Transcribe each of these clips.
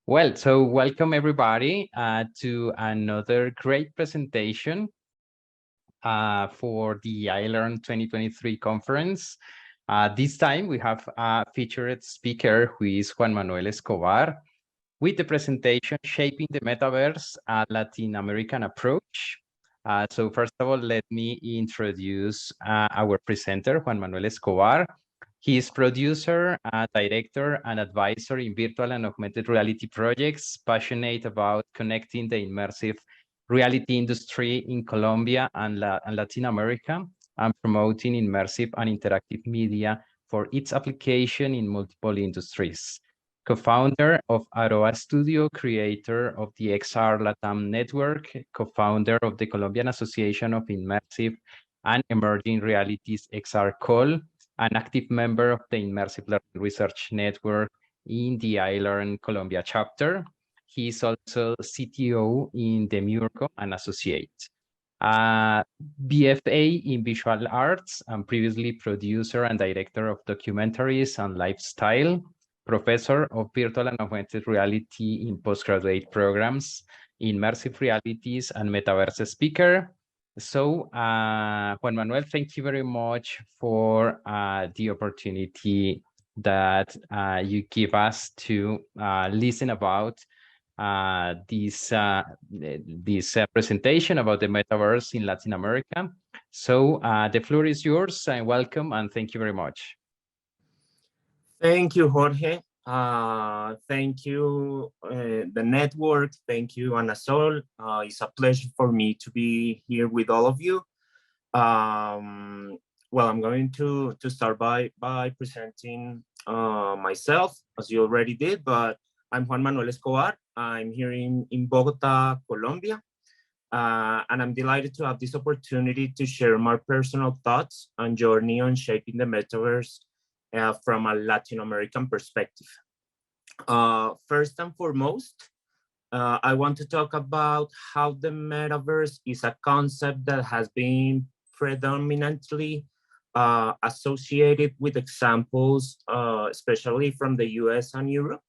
So welcome everybody to another great presentation for the iLRN 2023 conference. This time we have a featured speaker who is Juan Manuel Escobar with the presentation Shaping the Metaverse, a Latin American Approach. So first of all, let me introduce our presenter, Juan Manuel Escobar. He is producer, director, and advisor in virtual and augmented reality projects, passionate about connecting the immersive reality industry in Colombia and Latin America, and promoting immersive and interactive media for its application in multiple industries. Co-founder of Aroa Studio, creator of the XR Latam Network, co-founder of the Colombian Association of Immersive and Emerging Realities XR Call, an active member of the Immersive Learning Research Network in the iLRN Colombia chapter. He is also CTO in Demiurgo and Associate. BFA in Visual Arts and previously producer and director of documentaries and lifestyle, professor of virtual and augmented reality in postgraduate programs, immersive realities and metaverse speaker. So Juan Manuel, thank you very much for the opportunity that you give us to listen about this presentation about the metaverse in Latin America. So the floor is yours, and welcome, and thank you very much. Thank you, Jorge. Thank you, the network. Thank you, Ana Sol. It's a pleasure for me to be here with all of you. Well, I'm going to start by presenting myself, as you already did, but I'm Juan Manuel Escobar. I'm here in Bogota, Colombia, and I'm delighted to have this opportunity to share my personal thoughts and journey on shaping the metaverse from a Latin American perspective. First and foremost, I want to talk about how the metaverse is a concept that has been predominantly associated with examples, especially from the US and Europe.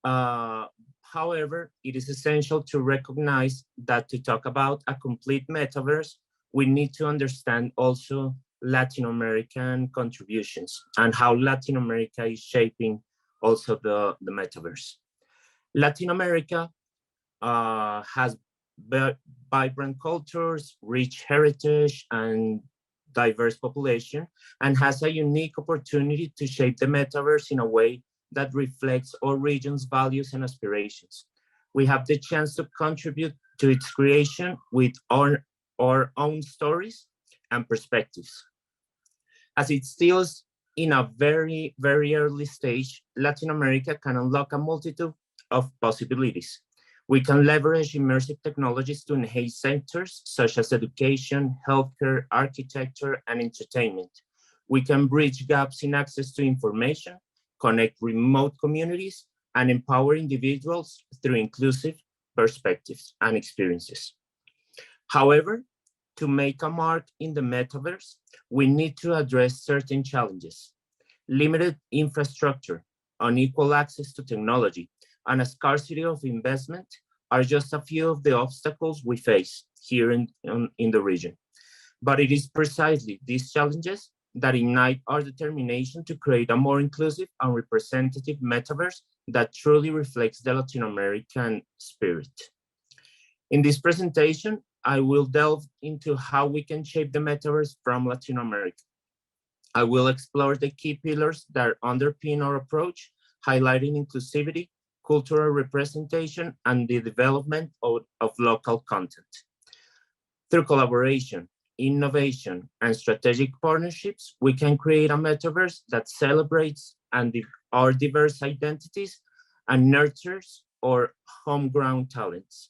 However, it is essential to recognize that to talk about a complete metaverse, we need to understand also Latin American contributions and how Latin America is shaping also the metaverse. Latin America has vibrant cultures, rich heritage, and diverse population, and has a unique opportunity to shape the metaverse in a way that reflects all regions' values and aspirations. We have the chance to contribute to its creation with our own stories and perspectives. As it still is in a very, very early stage, Latin America can unlock a multitude of possibilities. We can leverage immersive technologies to enhance sectors such as education, healthcare, architecture, and entertainment. We can bridge gaps in access to information, connect remote communities, and empower individuals through inclusive perspectives and experiences. However, to make a mark in the metaverse, we need to address certain challenges. Limited infrastructure, unequal access to technology, and a scarcity of investment are just a few of the obstacles we face here in the region. But it is precisely these challenges that ignite our determination to create a more inclusive and representative metaverse that truly reflects the Latin American spirit. In this presentation, I will delve into how we can shape the metaverse from Latin America. I will explore the key pillars that underpin our approach, highlighting inclusivity, cultural representation, and the development of local content. Through collaboration, innovation, and strategic partnerships, we can create a metaverse that celebrates our diverse identities and nurtures our homegrown talents.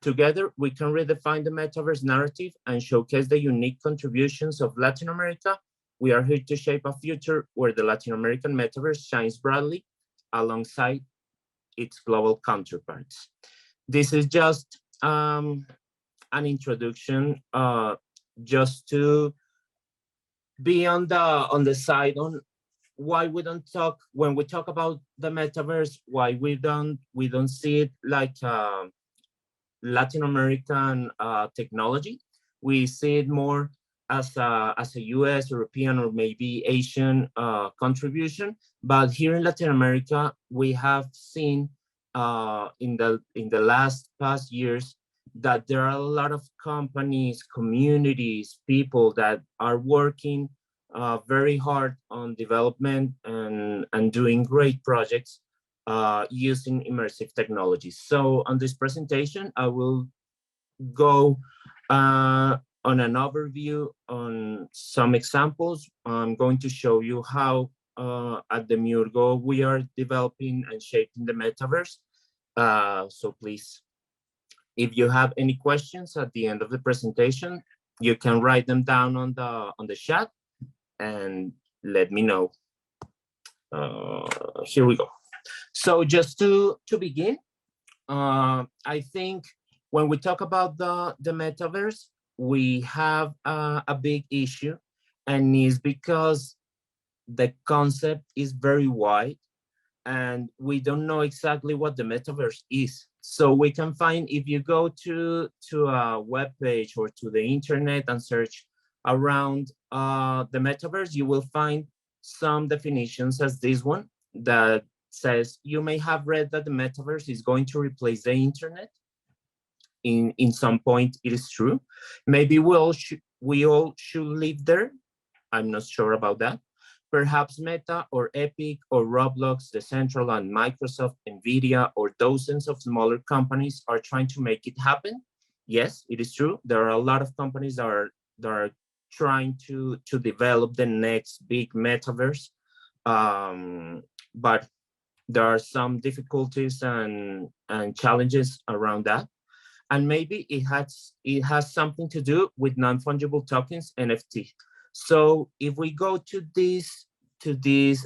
Together, we can redefine the metaverse narrative and showcase the unique contributions of Latin America. We are here to shape a future where the Latin American metaverse shines brightly alongside its global counterparts. This is just an introduction, just to be on the side on why we don't talk, when we talk about the metaverse, why we don't see it like Latin American technology. We see it more as a US, European, or maybe Asian contribution. But here in Latin America, we have seen in the past years that there are a lot of companies, communities, people that are working very hard on development and doing great projects using immersive technologies. So on this presentation, I will go on an overview on some examples. I'm going to show you how at the Miurgo we are developing and shaping the metaverse. So please, if you have any questions at the end of the presentation, you can write them down on the chat and let me know. Here we go. So just to begin, I think when we talk about the metaverse, we have a big issue, and it's because the concept is very wide and we don't know exactly what the metaverse is. So we can find, if you go to a web page or to the internet and search around the metaverse, you will find some definitions as this one that says you may have read that the metaverse is going to replace the internet. In some point, it is true. Maybe we all should live there. I'm not sure about that. Perhaps Meta or Epic or Roblox, Decentral and Microsoft, Nvidia, or dozens of smaller companies are trying to make it happen. Yes, it is true. There are a lot of companies that are trying to develop the next big metaverse. But there are some difficulties and challenges around that. And maybe it has something to do with non-fungible tokens, NFT. So if we go to this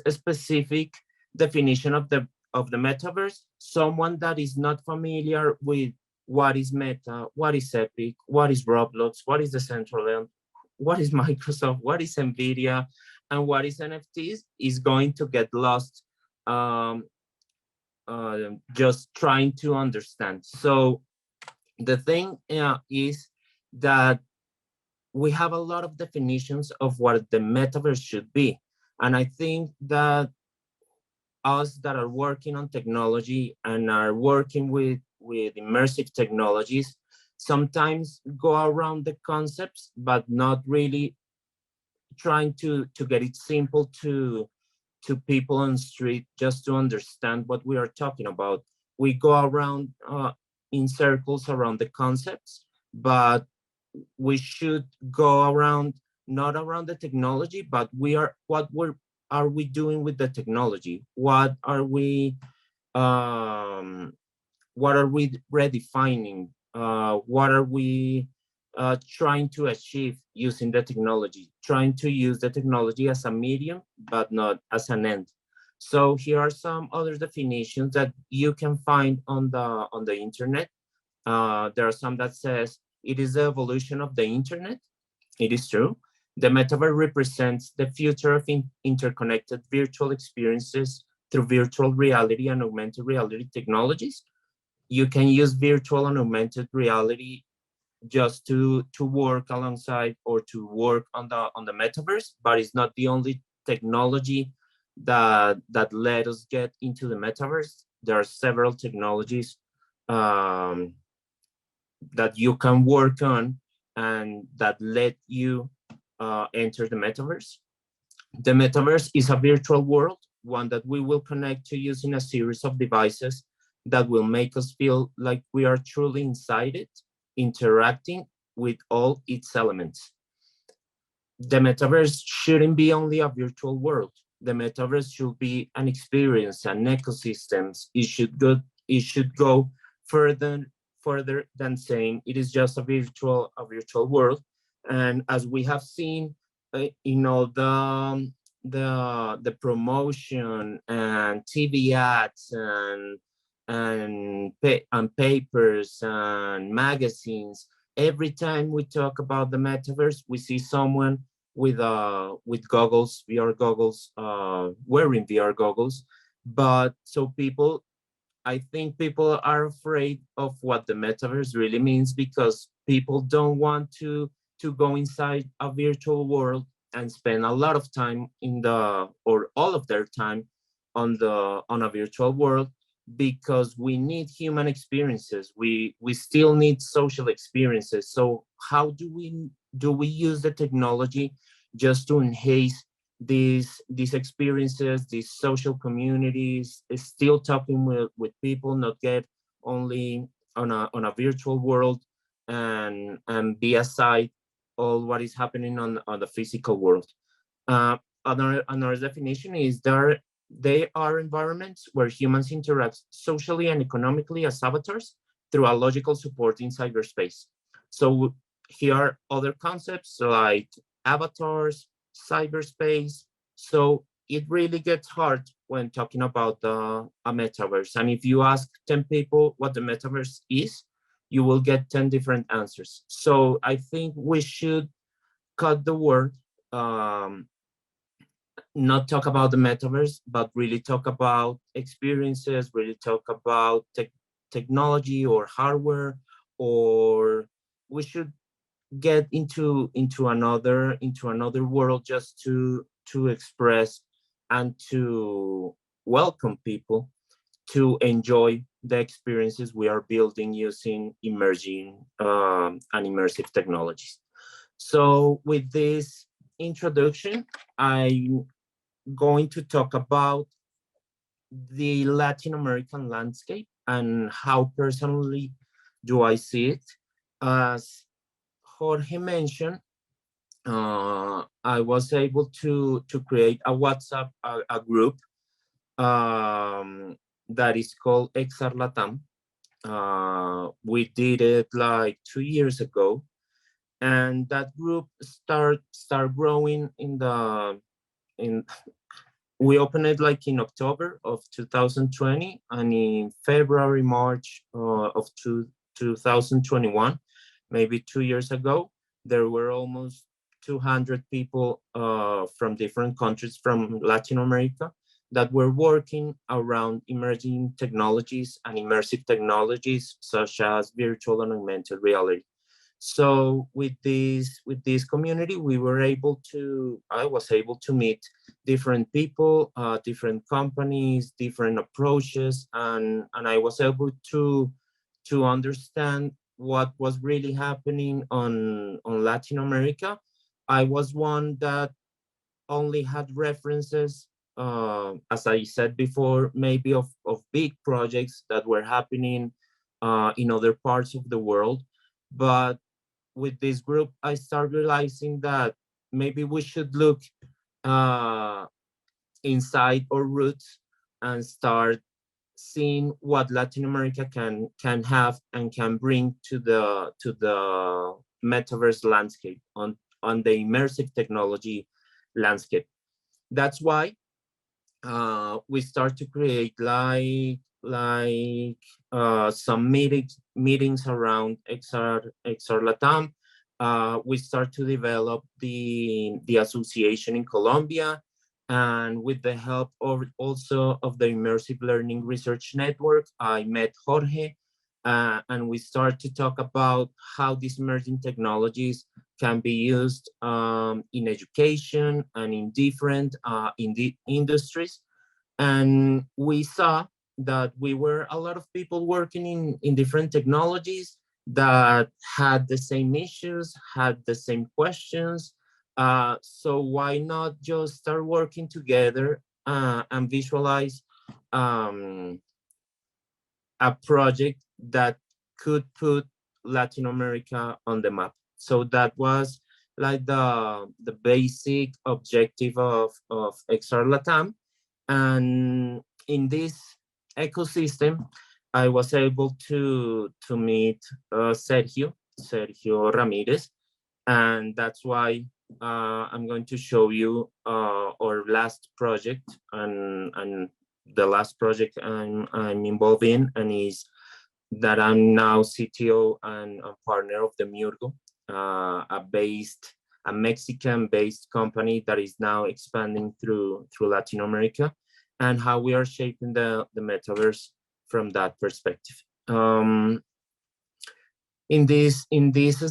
specific definition of the metaverse, someone that is not familiar with what is Meta, what is Epic, what is Roblox, what is Decentraland, what is Microsoft, what is Nvidia, and what is NFTs is going to get lost just trying to understand. So the thing is that we have a lot of definitions of what the metaverse should be. And I think that us that are working on technology and are working with immersive technologies sometimes go around the concepts, but not really trying to get it simple to people on the street just to understand what we are talking about. We go around in circles around the concepts, but we should go around, not around the technology, but what are we doing with the technology? What are we redefining? What are we trying to achieve using the technology? Trying to use the technology as a medium, but not as an end. So here are some other definitions that you can find on the internet. There are some that says it is the evolution of the internet. It is true. The metaverse represents the future of interconnected virtual experiences through virtual reality and augmented reality technologies. You can use virtual and augmented reality just to work alongside or to work on the metaverse, but it's not the only technology that let us get into the metaverse. There are several technologies that you can work on and that let you enter the metaverse. The metaverse is a virtual world, one that we will connect to using a series of devices that will make us feel like we are truly inside it, interacting with all its elements. The metaverse shouldn't be only a virtual world. The metaverse should be an experience, an ecosystem. It should go further than saying it is just a virtual world. And as we have seen in all the promotion and TV ads and papers and magazines, every time we talk about the metaverse, we see someone with goggles, VR goggles, wearing VR goggles. But so I think people are afraid of what the metaverse really means, because people don't want to go inside a virtual world and spend a lot of time or all of their time on a virtual world, because we need human experiences. We still need social experiences. So how do we use the technology just to enhance these experiences, these social communities, is still talking with people, not get only on a virtual world, and be aside all what is happening on the physical world. Uh, another definition is they are environments where humans interact socially and economically as avatars through a logical support in cyberspace. So here are other concepts like avatars, cyberspace. So it really gets hard when talking about a metaverse. And if you ask 10 people what the metaverse is, you will get 10 different answers. So I think we should cut the word, um, not talk about the metaverse, but really talk about experiences, really talk about technology or hardware, or we should get into another world just to express and to welcome people to enjoy the experiences we are building using emerging and immersive technologies. So with this introduction, I'm going to talk about the Latin American landscape and how personally do I see it. As Jorge mentioned, I was able to create a WhatsApp a group that is called XR Latam. We did it like 2 years ago, and that group start growing in we opened it like in October of 2020, and in February, March of 2021, maybe 2 years ago, there were almost 200 people from different countries from Latin America that were working around emerging technologies and immersive technologies such as virtual and augmented reality. So with this community, I was able to meet different people, different companies, different approaches, and I was able to understand what was really happening on Latin America. I was one that only had references, as I said before, maybe of big projects that were happening in other parts of the world. But with this group, I started realizing that maybe we should look uh, inside our roots and start seeing what Latin America can have and can bring to the metaverse landscape, on the immersive technology landscape. That's why we start to create some meetings around XR Latam. We start to develop the association in Colombia, and with the help of also of the Immersive Learning Research Network, I met Jorge, and we start to talk about how these emerging technologies can be used in education and in different in the industries. And we saw that we were a lot of people working in different technologies that had the same issues, had the same questions. So why not just start working together and visualize um, a project that could put Latin America on the map? So that was like the basic objective of XR Latam. And in this ecosystem, I was able to meet Sergio Ramirez, and that's why I'm going to show you our last project, and the last project I'm involved in, and is that I'm now CTO and a partner of the Murgo, a based a Mexican-based company that is now expanding through Latin America, and how we are shaping the metaverse from that perspective. In this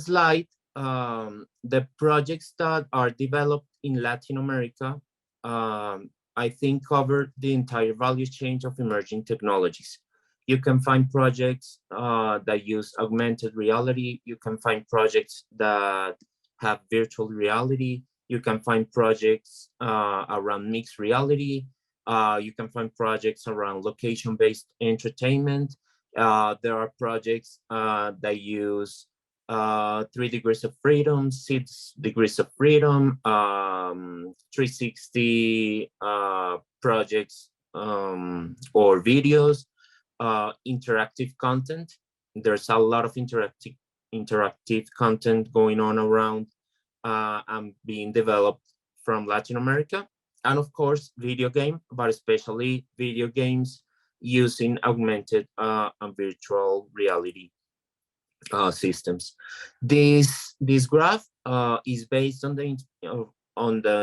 slide, the projects that are developed in Latin America, I think cover the entire value chain of emerging technologies. You can find projects that use augmented reality. You can find projects that have virtual reality. You can find projects around mixed reality. You can find projects around location-based entertainment. There are projects that use 3 degrees of freedom, 6 degrees of freedom, 360 projects or videos, interactive content. There's a lot of interactive content going on around and being developed from Latin America. And of course, video game, but especially video games using augmented and virtual reality systems. This graph is based on the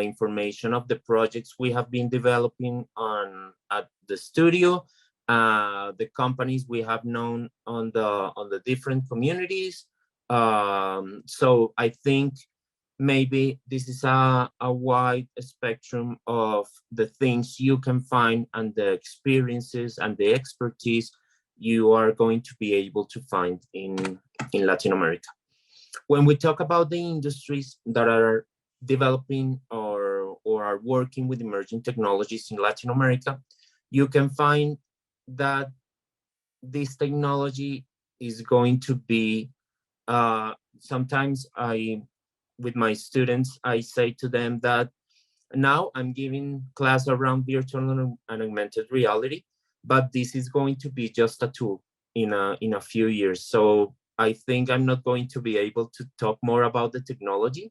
information of the projects we have been developing at the studio, the companies we have known on the different communities. So I think maybe this is a wide spectrum of the things you can find and the experiences and the expertise you are going to be able to find in Latin America. When we talk about the industries that are developing or are working with emerging technologies in Latin America, you can find that this technology is going to be, sometimes with my students, I say to them that now I'm giving class around virtual and augmented reality, but this is going to be just a tool in a few years. So I think I'm not going to be able to talk more about the technology.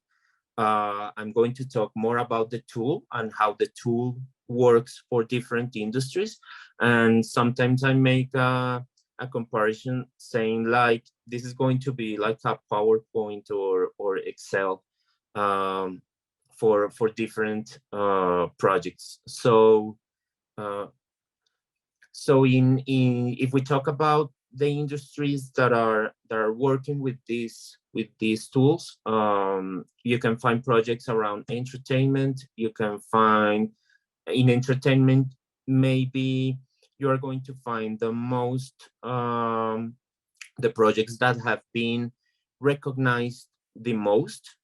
I'm going to talk more about the tool and how the tool works for different industries. And sometimes I make a comparison saying like, this is going to be like a PowerPoint or Excel for different projects. So if we talk about the industries that are working with these tools, you can find projects around entertainment. You can find in entertainment, maybe you are going to find the most the projects that have been recognized the most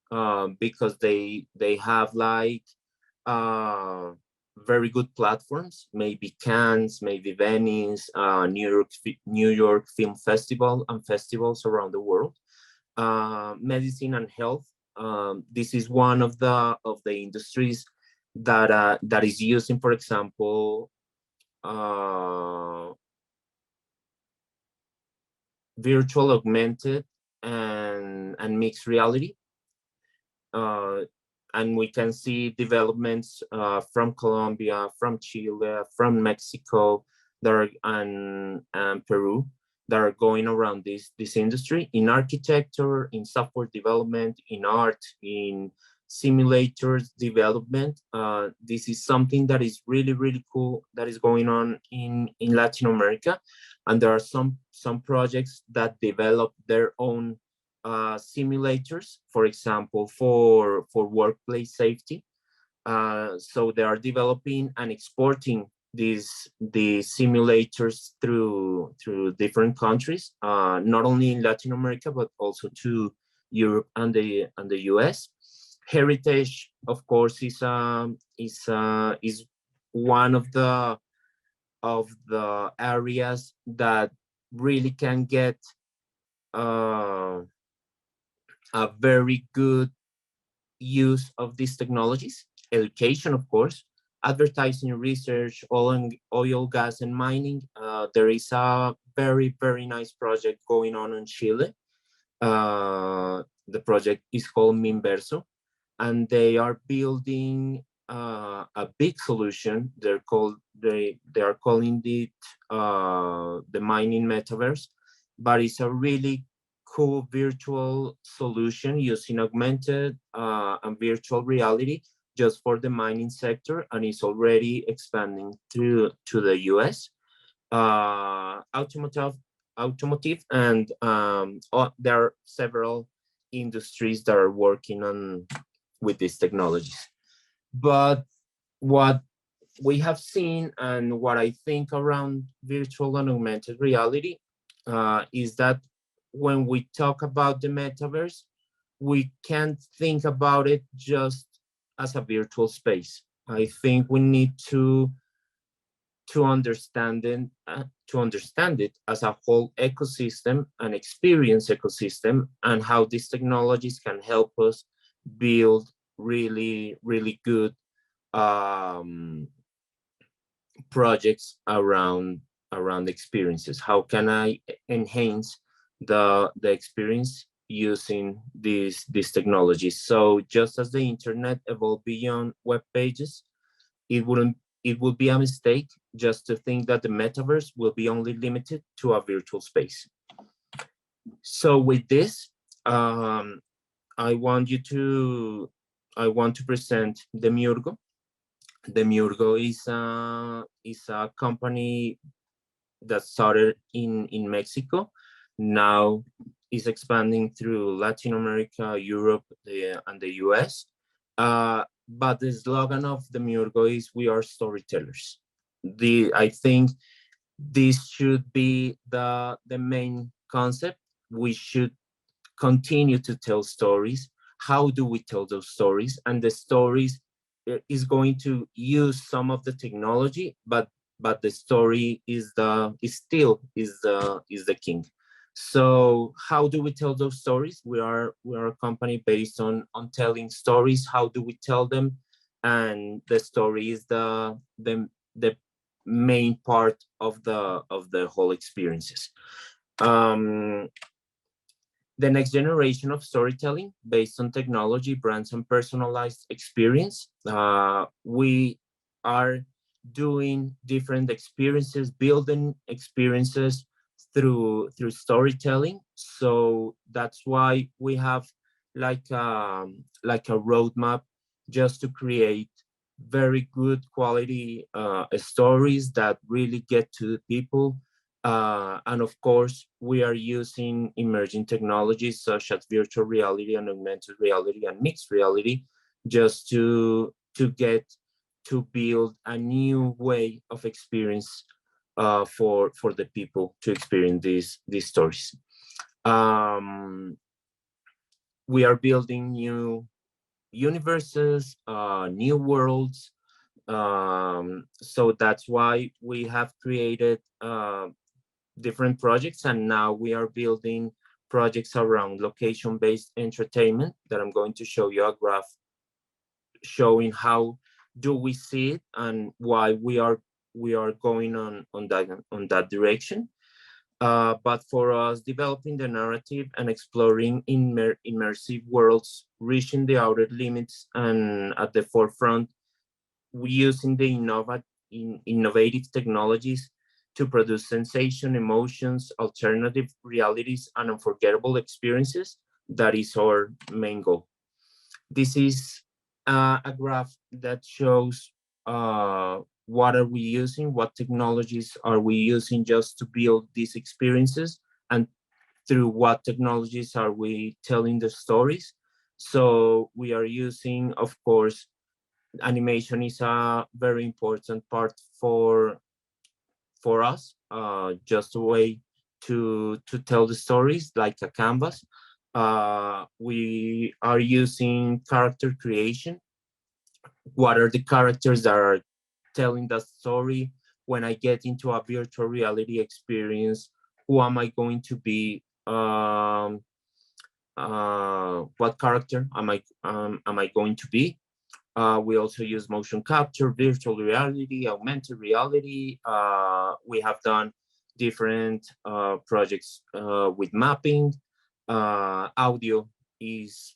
because they have like very good platforms, maybe Cannes, maybe Venice, New York Film Festival, and festivals around the world. Medicine and health. This is one of the industries that is using, for example, virtual, augmented, and mixed reality. And we can see developments from Colombia, from Chile, from Mexico, and Peru that are going around this industry in architecture, in software development, in art, in simulators development. This is something that is really, really cool that is going on in Latin America. And there are some projects that develop their own simulators, for example, for workplace safety. So they are developing and exporting these simulators through different countries, not only in Latin America but also to Europe and the US. Heritage, of course, is one of the areas that really can get a very good use of these technologies. Education, of course, advertising, research, oil, gas, and mining. There is a very, very nice project going on in Chile. The project is called Minverso, and they are building a big solution. They are calling it the mining metaverse, but it's a really cool virtual solution using augmented and virtual reality just for the mining sector, and is already expanding to the US. Automotive, and there are several industries that are working on with these technologies. But what we have seen, and what I think around virtual and augmented reality, is that when we talk about the metaverse, we can't think about it just as a virtual space. I think we need to understand it as a whole ecosystem, an experience ecosystem, and how these technologies can help us build really, really good projects around experiences. How can I enhance the experience using these technologies? So just as the internet evolved beyond web pages, it would be a mistake just to think that the metaverse will be only limited to a virtual space. So with this, I want to present Demiurgo. Demiurgo is a company that started in Mexico, now is expanding through Latin America, Europe, and the US. But the slogan of Demiurgo is "We are storytellers." I think this should be the main concept. We should continue to tell stories. How do we tell those stories? And the stories is going to use some of the technology, but the story is still the king. So how do we tell those stories? We are a company based on telling stories. How do we tell them? And the story is the main part of the whole experiences. The next generation of storytelling based on technology, brands, and personalized experience. We are doing different experiences, building experiences through storytelling. So that's why we have like a roadmap just to create very good quality stories that really get to the people. And of course, we are using emerging technologies such as virtual reality and augmented reality and mixed reality just to build a new way of experience for the people to experience these stories. We are building new universes, new worlds. So that's why we have created different projects, and now we are building projects around location-based entertainment that I'm going to show you a graph showing how do we see it and why we are going on that direction. But for us, developing the narrative and exploring immersive worlds, reaching the outer limits, and at the forefront, we using the innovative technologies to produce sensation, emotions, alternative realities, and unforgettable experiences. That is our main goal. This is a graph that shows what are we using, what technologies are we using just to build these experiences, and through what technologies are we telling the stories. So we are using, of course, animation is a very important part for us, just a way to tell the stories, like a canvas. We are using character creation. What are the characters that are telling the story? When I get into a virtual reality experience, who am I going to be? What character am I going to be? We also use motion capture, virtual reality, augmented reality. We have done different projects with mapping. Audio is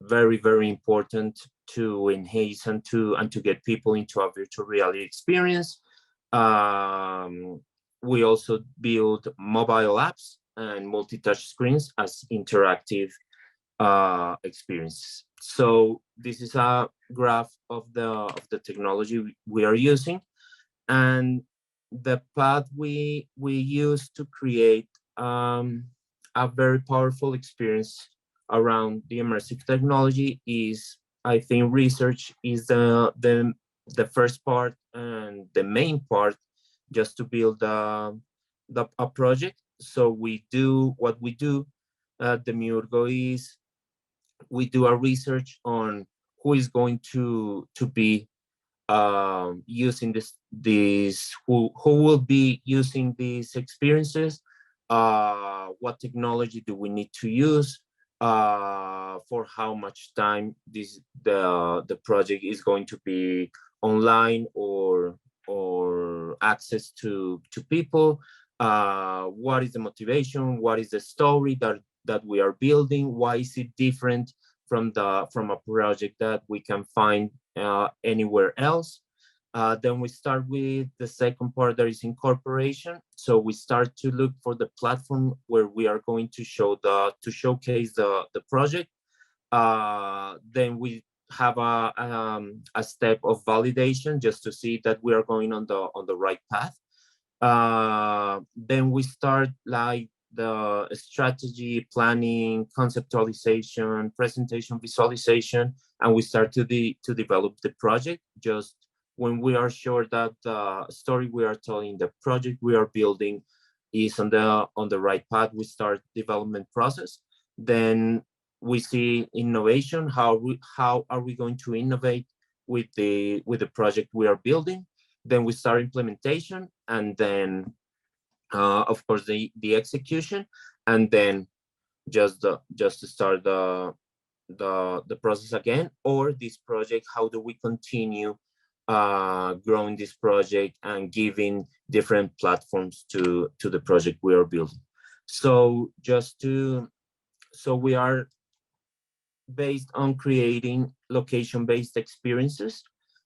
very, very important to enhance and to get people into a virtual reality experience. We also build mobile apps and multi-touch screens as interactive experiences. So this is a graph of the technology we are using, and the path we use to create a very powerful experience around the immersive technology is, I think, research is the first part and the main part, just to build a project. So we do what we do at the Miurgo is we do a research on who is going to be using who will be using these experiences, what technology do we need to use, for how much time the project is going to be online or access to people, what is the motivation, what is the story that we are building, why is it different from a project that we can find anywhere else. Then we start with the second part, that is incorporation. So we start to look for the platform where we are going to showcase the project. Then we have a step of validation just to see that we are going on the right path. Then we start like the strategy, planning, conceptualization, presentation, visualization, and we start to develop the project. Just when we are sure that the story we are telling, the project we are building is on the right path, we start development process. Then we see innovation, how are we going to innovate with the project we are building. Then we start implementation, and then of course the execution, and then just to start the process again, or this project, how do we continue growing this project and giving different platforms to the project we are building. So we are based on creating location-based experiences.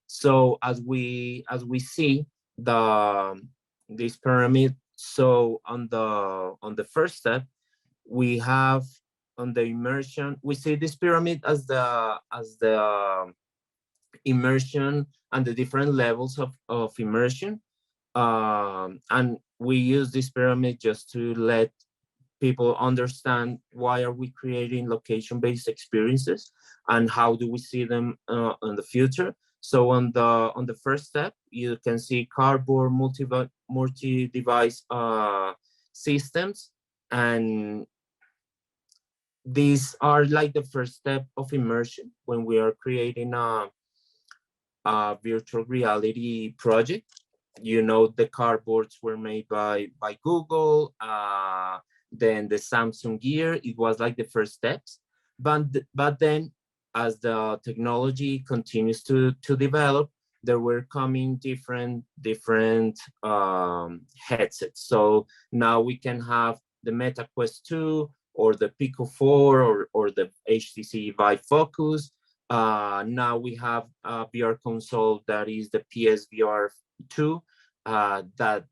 So as we see this pyramid, so on the first step, we have on the immersion, we see this pyramid as the immersion and the different levels of immersion. And we use this pyramid just to let people understand why are we creating location-based experiences and how do we see them in the future. So on the first step, you can see cardboard multi-device systems, and these are like the first step of immersion when we are creating a virtual reality project. You know, the cardboards were made by Google, then the Samsung Gear, it was like the first steps. But then as the technology continues to develop, there were coming different headsets. So now we can have the Meta Quest 2 or the Pico 4 or the HTC Vive Focus. Now we have a VR console that is the PSVR 2 that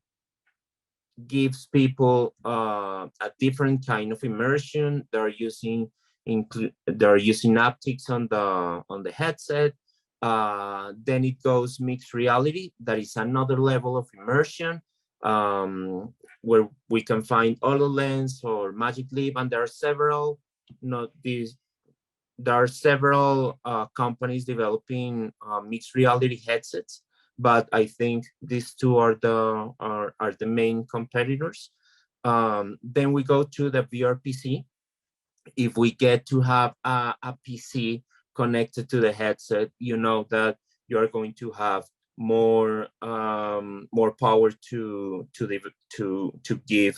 gives people a different kind of immersion. They're using haptics on the headset. Then it goes mixed reality. That is another level of immersion, where we can find HoloLens or Magic Leap, and there are several, companies developing mixed reality headsets, but I think these two are the main competitors. Then we go to the VR PC. If we get to have a PC connected to the headset, you know that you are going to have more power to give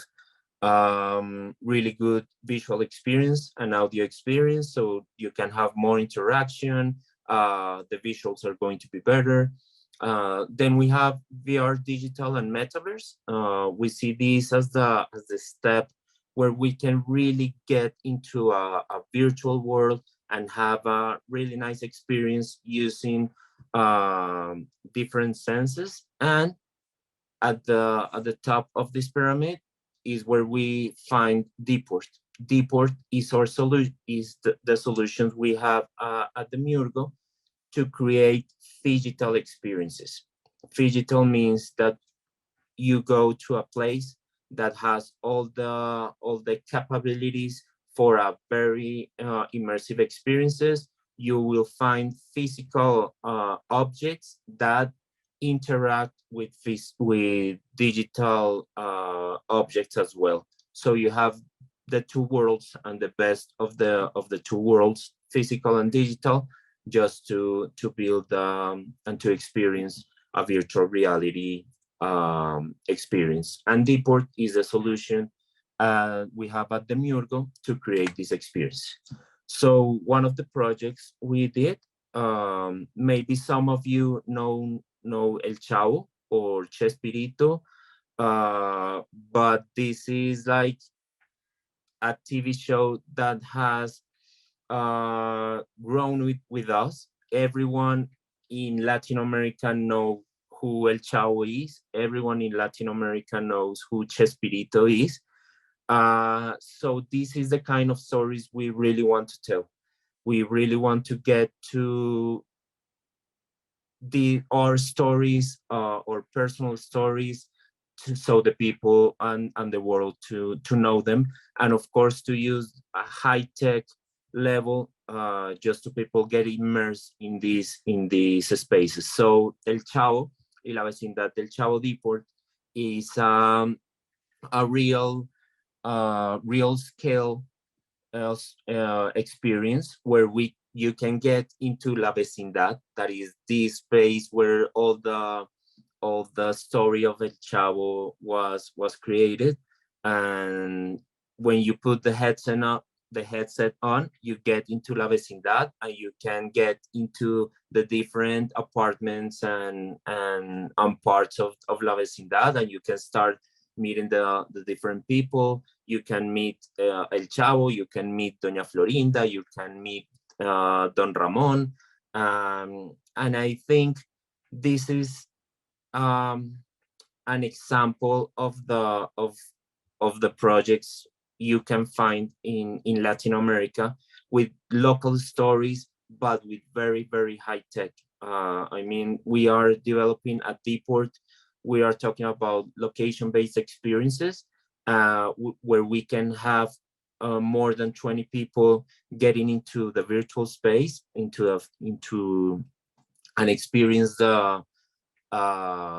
really good visual experience and audio experience, so you can have more interaction. The visuals are going to be better. Then we have VR digital and metaverse. We see this as the step where we can really get into a virtual world and have a really nice experience using different senses. And at the top of this pyramid, is where we find Dport. Dport is our solution, is the solutions we have at the Miurgo to create phygital experiences. Phygital means that you go to a place that has all the capabilities for a very immersive experiences. You will find physical objects that interact with digital objects as well. So you have the two worlds and the best of the two worlds, physical and digital, just to build and to experience a virtual reality experience. And Dport is a solution we have at the Miurgo to create this experience. So one of the projects we did, maybe some of you know El Chavo or Chespirito, but this is like a TV show that has grown with us. Everyone in Latin America know who El Chavo is. Everyone in Latin America knows who Chespirito is. So this is the kind of stories we really want to tell. We really want to get to our stories, or personal stories, so the people and the world to know them, and of course to use a high-tech level just to people get immersed in these spaces. So El Chavo y la vecindad del Chavo Dport is a real scale experience where you can get into La Vecindad, that is this space where all the story of El Chavo was created. And when you put the headset on, you get into La Vecindad, and you can get into the different apartments and parts of La Vecindad, and you can start meeting the different people. You can meet El Chavo, you can meet Doña Florinda, you can meet Don Ramon, and I think this is an example of the projects you can find in Latin America, with local stories, but with very, very high tech. I mean, we are developing at Dport. We are talking about location-based experiences, where we can have more than 20 people getting into the virtual space, into and experience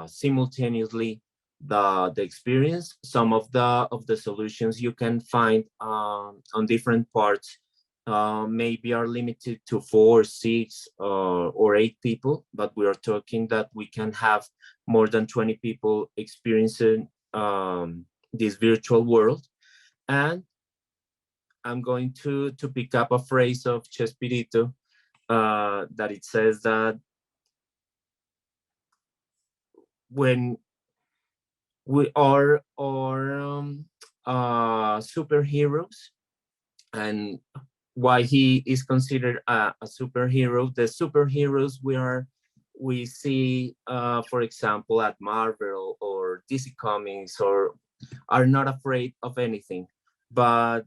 simultaneously the experience. Some of the solutions you can find on different parts maybe are limited to 4, 6, or 8 people, but we are talking that we can have more than 20 people experiencing this virtual world. And I'm going to pick up a phrase of Chespirito that it says that when we are superheroes, and why he is considered a superhero. The superheroes we see, for example, at Marvel or DC Comics, or are not afraid of anything. But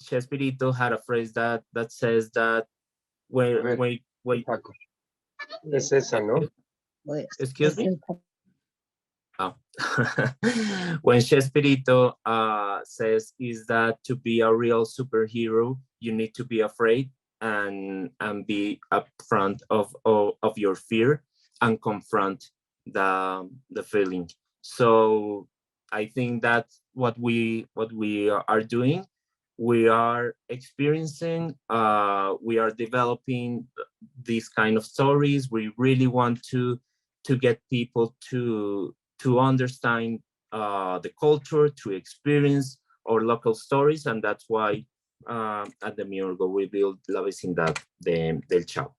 Chespirito had a phrase that says that when Es esa, ¿no? excuse me. Oh. When Chespirito says is that to be a real superhero, you need to be afraid and be upfront of your fear and confront the feeling. So I think that's what we are doing. We are experiencing, we are developing these kind of stories. We really want to get people to understand the culture, to experience our local stories, and that's why at the Miurgo we built La Vecindad del Chavo.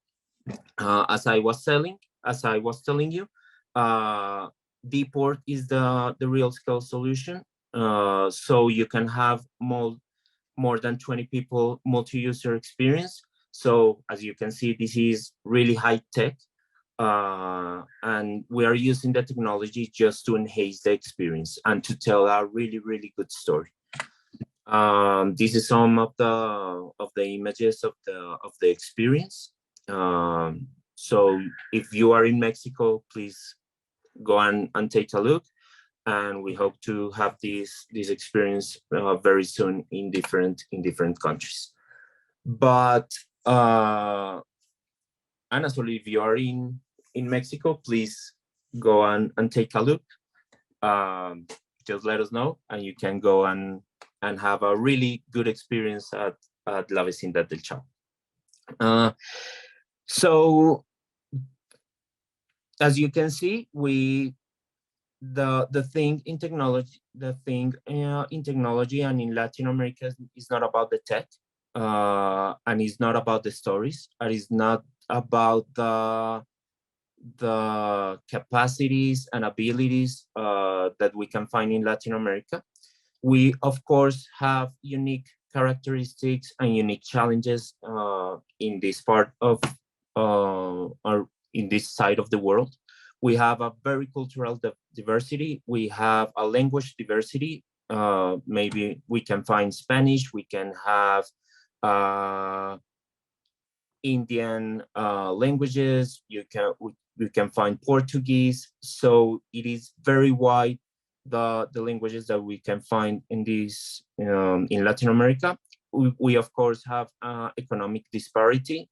As I was telling you, Dport is the real scale solution. So you can have more than 20 people multi-user experience. So as you can see, this is really high tech. and we are using the technology just to enhance the experience and to tell a really, really good story. This is some of the images of the experience. So if you are in Mexico, please go and take a look. And we hope to have this experience very soon in different countries. But Anna, so if you are in Mexico, please go and take a look. Just let us know, and you can go and have a really good experience at La Vecindad del Chavo. So as you can see, the thing in technology and in Latin America is not about the tech, and it's not about the stories, and it's not about the capacities and abilities that we can find in Latin America. We of course have unique characteristics and unique challenges in this part of or in this side of the world. We have a very cultural diversity. We have a language diversity. Maybe we can find Spanish. We can have Indian languages. You can find Portuguese. So it is very wide, the languages that we can find in this in Latin America. We of course have economic disparity.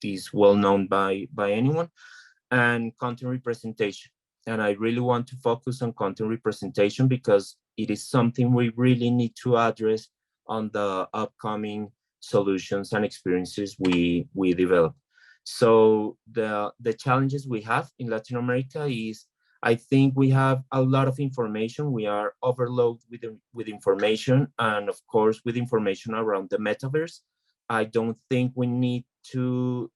Is well known by anyone, and content representation. And I really want to focus on content representation because it is something we really need to address on the upcoming solutions and experiences we develop. So the challenges we have in Latin America is, I think we have a lot of information. We are overloaded with information, and of course with information around the metaverse. I don't think we need to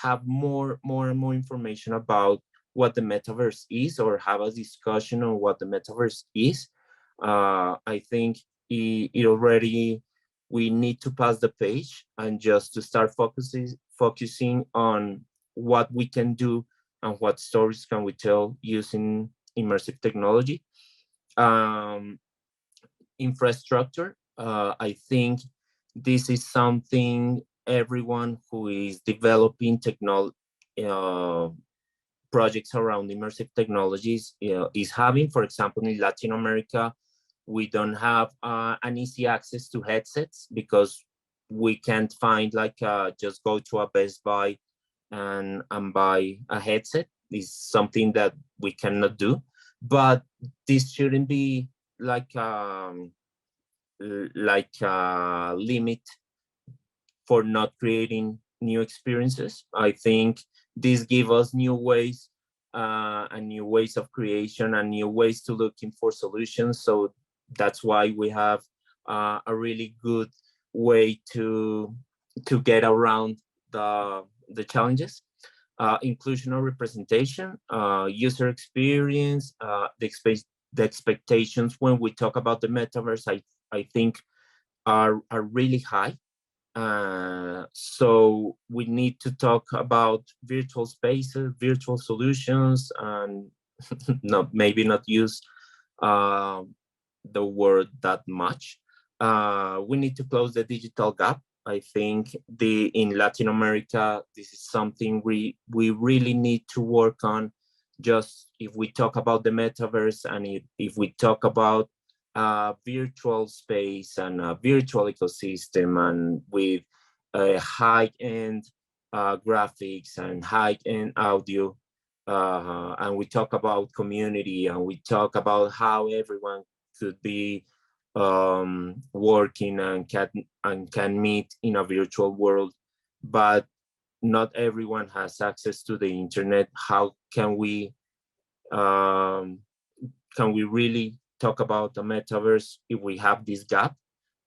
have more and more information about what the metaverse is, or have a discussion on what the metaverse is. I think it already, we need to pass the page and just to start focusing on what we can do and what stories can we tell using immersive technology. Infrastructure, I think this is something everyone who is developing projects around immersive technologies is having. For example, in Latin America, we don't have an easy access to headsets because we can't find just go to a Best Buy and buy a headset. Is something that we cannot do. But this shouldn't be like a limit for not creating new experiences. I think this gives us new ways and new ways of creation and new ways to looking for solutions. So that's why we have a really good way to get around the challenges. Inclusion or representation, user experience, the expectations when we talk about the metaverse, I think are really high. So we need to talk about virtual spaces, virtual solutions, and maybe not use the word that much. We need to close the digital gap. I think in Latin America, this is something we really need to work on. Just if we talk about the metaverse, and if we talk about virtual space and a virtual ecosystem, and with high-end graphics and high-end audio, and we talk about community, and we talk about how everyone could be working and can meet in a virtual world, but not everyone has access to the internet. How can we really talk about the metaverse if we have this gap?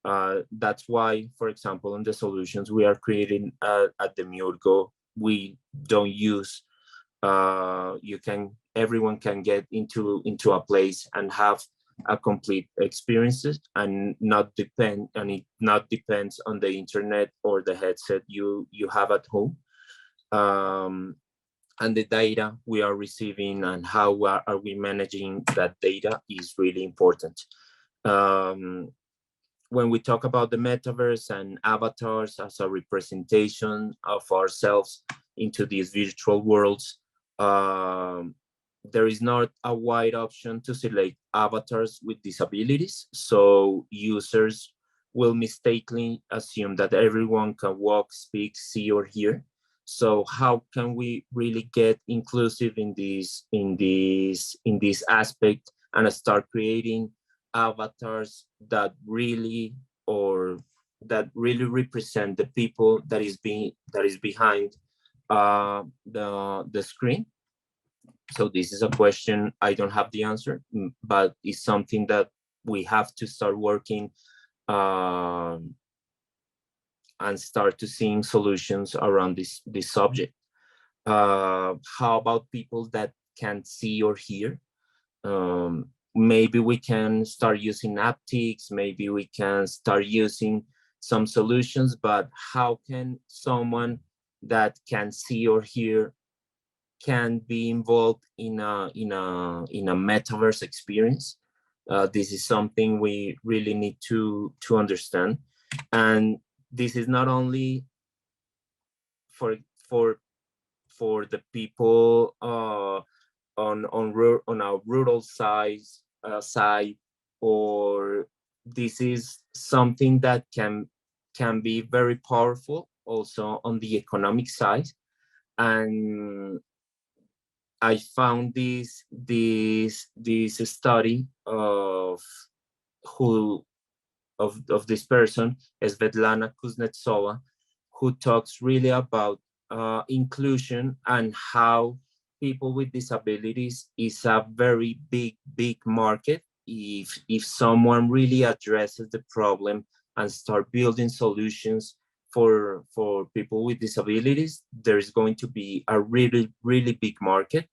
That's why, for example, in the solutions we are creating at the Miurgo, we don't use everyone can get into a place and have a complete experiences, and it not depends on the internet or the headset you have at home. and the data we are receiving and how are we managing that data is really important. When we talk about the metaverse and avatars as a representation of ourselves into these virtual worlds, there is not a wide option to select avatars with disabilities. So users will mistakenly assume that everyone can walk, speak, see, or hear. So how can we really get inclusive in this aspect and start creating avatars that really represent the people that is behind the screen? So this is a question I don't have the answer, but it's something that we have to start working and start to seeing solutions around this subject. How about people that can't see or hear? Maybe we can start using haptics, maybe we can start using some solutions, but how can someone that can see or hear can be involved in a metaverse experience? This is something we really need to understand, and this is not only for the people on our rural side, or this is something that can be very powerful also on the economic side. And I found this study of this person, Svetlana Kuznetsova, who talks really about inclusion and how people with disabilities is a very big market. If someone really addresses the problem and start building solutions for people with disabilities, there's going to be a really big market.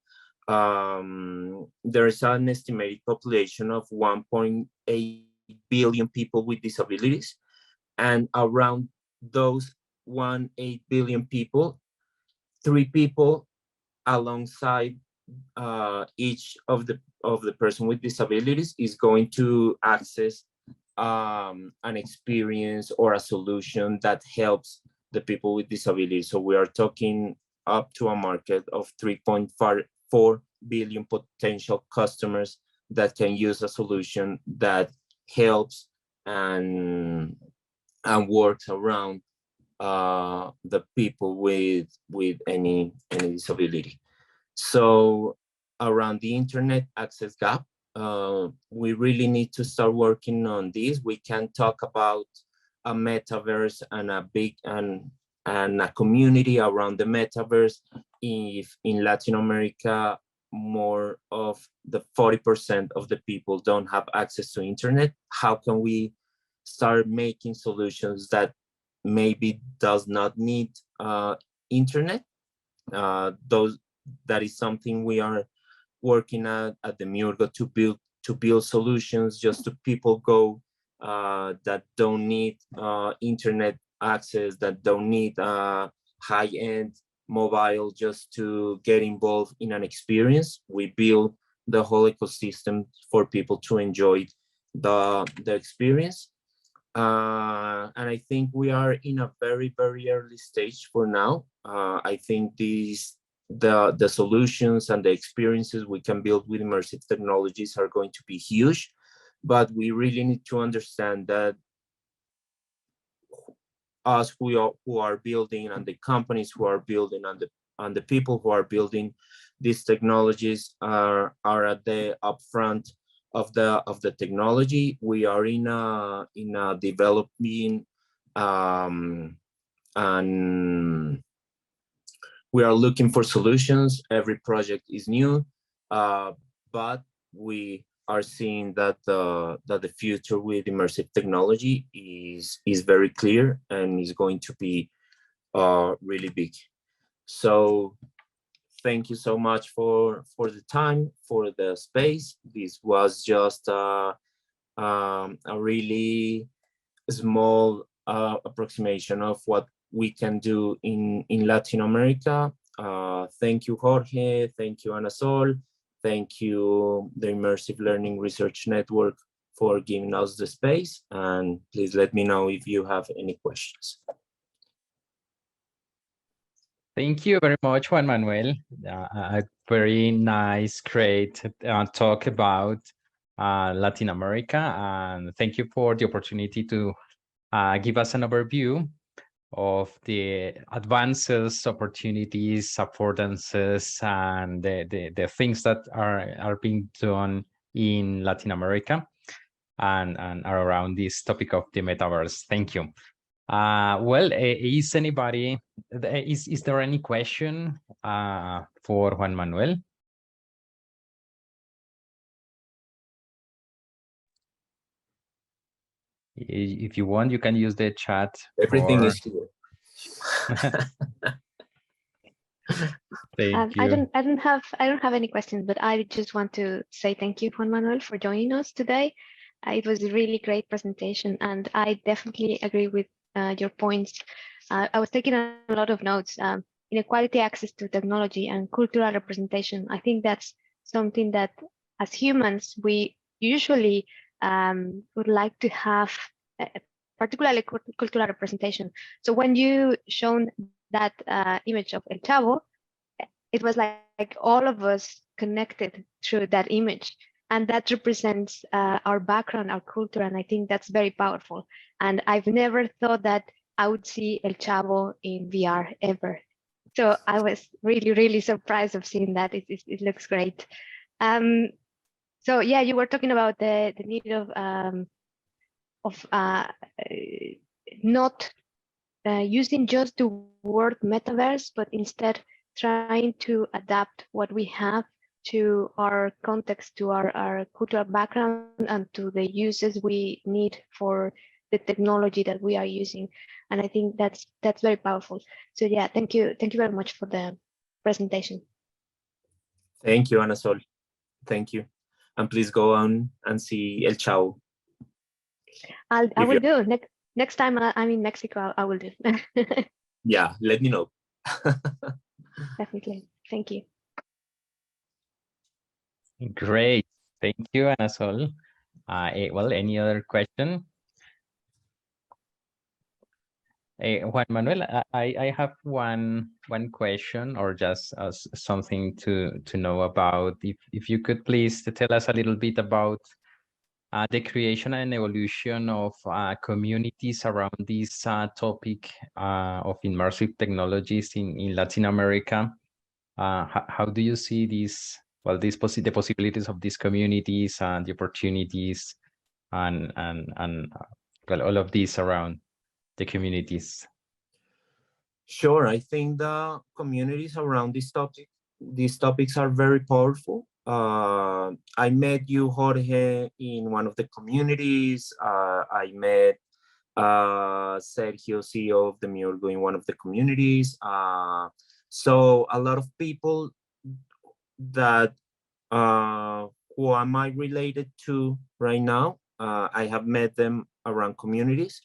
There is an estimated population of 1.8 billion people with disabilities, and around those 1.8 billion people, 3 people alongside each of the person with disabilities is going to access an experience or a solution that helps the people with disabilities. So we are talking up to a market of 3.4 billion potential customers that can use a solution that helps and works around the people with any disability. So around the internet access gap, we really need to start working on this. We can talk about a metaverse and a community around the metaverse if in Latin America more of the 40% of the people don't have access to internet. How can we start making solutions that maybe does not need internet? That is something we are working at the Miurgo to build solutions just to people go that don't need internet access, that don't need high-end mobile just to get involved in an experience. We build the whole ecosystem for people to enjoy the experience. And I think we are in a very early stage for now. I think the solutions and the experiences we can build with immersive technologies are going to be huge, but we really need to understand that us who are building, and the companies who are building, and the people who are building these technologies are at the upfront of the technology. We are in a developing and we are looking for solutions. Every project is new, but we are seeing that the future with immersive technology is very clear and is going to be really big. So thank you so much for the time, for the space. This was just a really small approximation of what we can do in Latin America. Thank you, Jorge. Thank you, Ana Sol. Thank you, the Immersive Learning Research Network, for giving us the space. And please let me know if you have any questions. Thank you very much, Juan Manuel. A very nice, great talk about Latin America. And thank you for the opportunity to give us an overview of the advances, opportunities, affordances, and the things that are being done in Latin America and are around this topic of the metaverse. Thank you. Well, is there any question for Juan Manuel? If you want, you can use the chat. Everything is here. Thank you. I don't have any questions, but I just want to say thank you, Juan Manuel, for joining us today. It was a really great presentation, and I definitely agree with your points. I was taking a lot of notes. Inequality, access to technology, and cultural representation. I think that's something that, as humans, we usually would like to have, particularly cultural representation. So when you shown that image of El Chavo, it was like all of us connected through that image, and that represents our background, our culture, and I think that's very powerful. And I've never thought that I would see El Chavo in VR ever. So I was really, really surprised of seeing that. It looks great. So yeah, you were talking about the need of not using just the word metaverse, but instead trying to adapt what we have to our context, to our cultural background, and to the uses we need for the technology that we are using. And I think that's very powerful. So yeah, thank you very much for the presentation. Thank you, Ana Sol. Thank you. And please go on and see El Chavo. I will do. Next time I'm in Mexico, I will do. Yeah, let me know. Definitely. Thank you. Great. Thank you, Ana Sol. Well, any other question? Juan Manuel, I have one question, or just something to know about. If you could please tell us a little bit about the creation and evolution of communities around this topic of immersive technologies in Latin America. How do you see these? Well, the possibilities of these communities and the opportunities, and well, all of these around the communities. Sure, I think the communities around these topics are very powerful. I met you, Jorge, in one of the communities. I met Sergio, CEO of the Miurgo, in one of the communities. So a lot of people that who am I related to right now, I have met them around communities.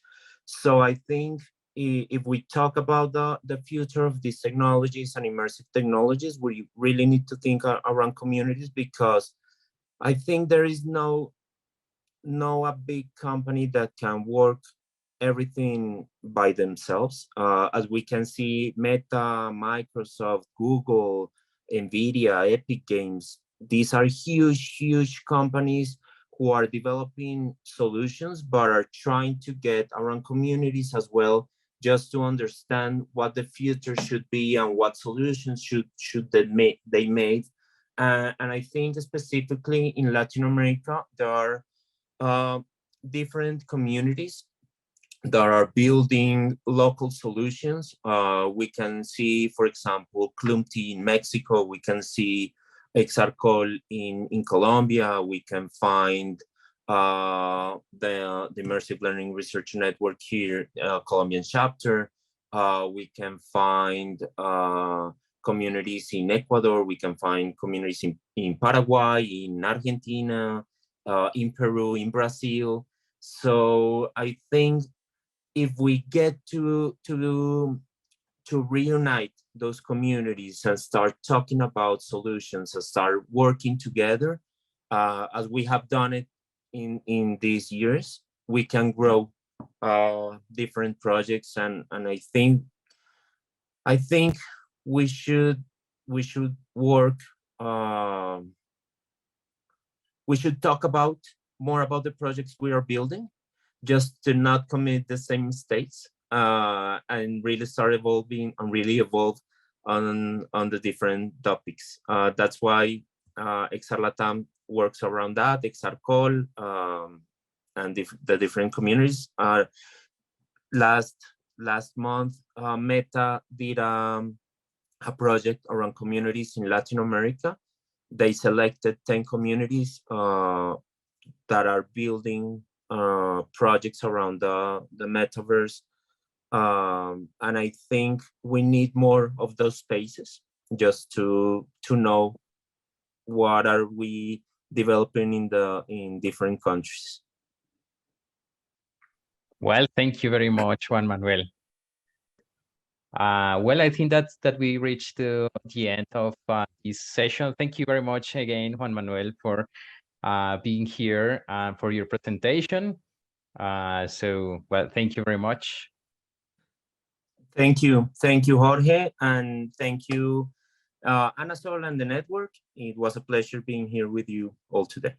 So I think if we talk about the future of these technologies and immersive technologies, we really need to think around communities, because I think there is no a big company that can work everything by themselves. As we can see, Meta, Microsoft, Google, NVIDIA, Epic Games, these are huge companies who are developing solutions, but are trying to get around communities as well, just to understand what the future should be and what solutions should they make. And I think specifically in Latin America, there are different communities that are building local solutions. We can see, for example, Clumty in Mexico. We can see Exarcol in Colombia. We can find the Immersive Learning Research Network here, Colombian chapter. We can find communities in Ecuador. We can find communities in Paraguay, in Argentina, in Peru, in Brazil. So I think if we get to to reunite those communities and start talking about solutions and start working together, as we have done it in these years, we can grow different projects. And I think we should work. We should talk more about the projects we are building, just to not commit the same mistakes, and really start evolving and really evolve on the different topics. That's why XR Latam works around that, XR and the different communities. Last month, Meta did a project around communities in Latin America. They selected 10 communities that are building projects around the Metaverse. And I think we need more of those spaces, just to know what are we developing in different countries. Well, thank you very much, Juan Manuel. Well, I think that we reached the end of this session. Thank you very much again, Juan Manuel, for being here for your presentation. So, well, thank you very much. Thank you, Jorge, and thank you, Ana Sol and the network. It was a pleasure being here with you all today.